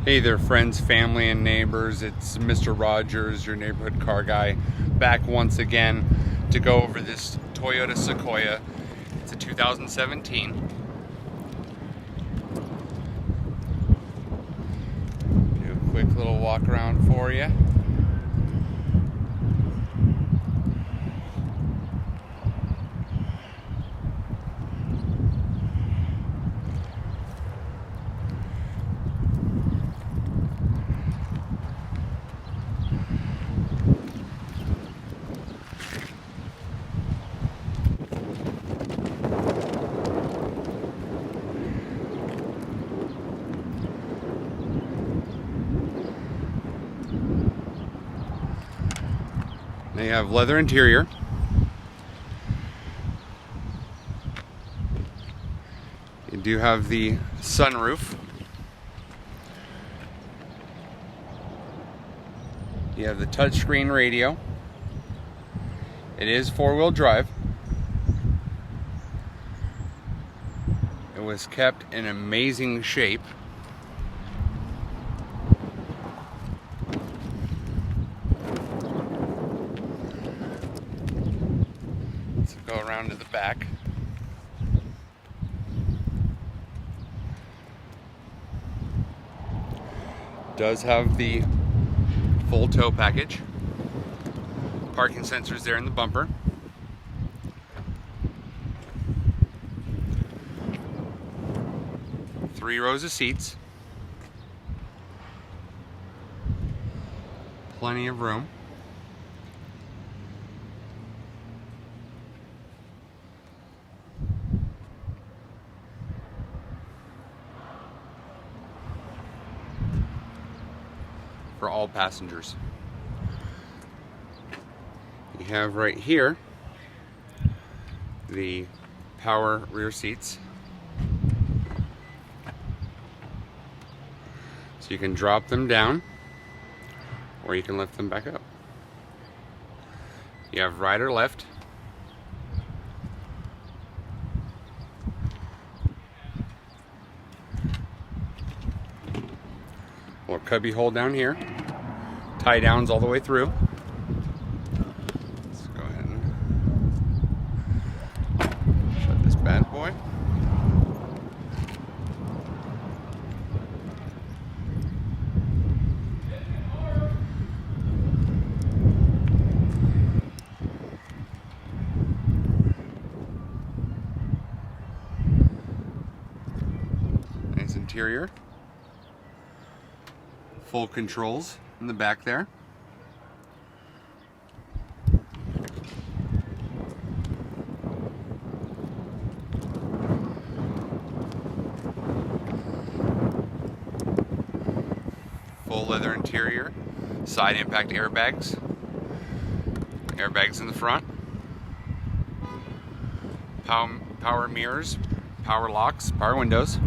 Hey there, friends, family, and neighbors. It's Mr. Rogers, your neighborhood car guy, back once again to go over this Toyota Sequoia. It's a 2017. Do a quick little walk around for you. They have leather interior. You do have the sunroof. You have the touchscreen radio. It is four-wheel drive. It was kept in amazing shape. Let's go around to the back. Does have the full tow package. Parking sensors there in the bumper. Three rows of seats. Plenty of room. For all passengers. You have right here the power rear seats. So you can drop them down or you can lift them back up. You have right or left. Or cubby hole down here. Tie downs all the way through. Let's go ahead and shut this bad boy. Nice interior. Full controls in the back there. Full leather interior. Side impact airbags. Airbags in the front. Power mirrors. Power locks. Power windows.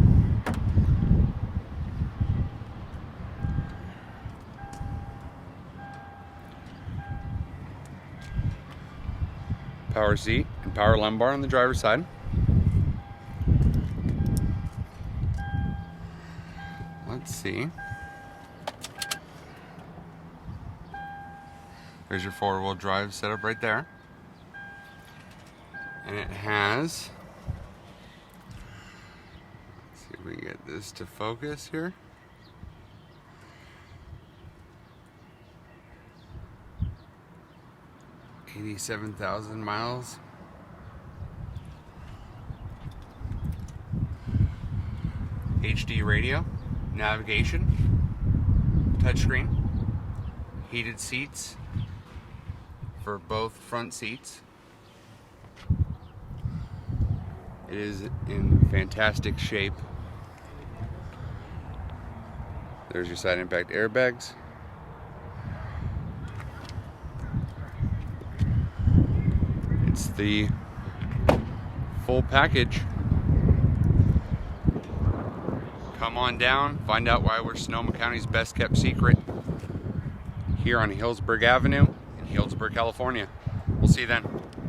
Power seat and power lumbar on the driver's side. Let's see. There's your four-wheel drive setup right there. And it has, let's see if we can get this to focus here. 87,000 miles. HD radio, navigation, touchscreen, heated seats for both front seats. It is in fantastic shape. There's your side impact airbags. It's the full package. Come on down, find out why we're Sonoma County's best kept secret here on Hillsburg Avenue in Hillsburg, California. We'll see you then.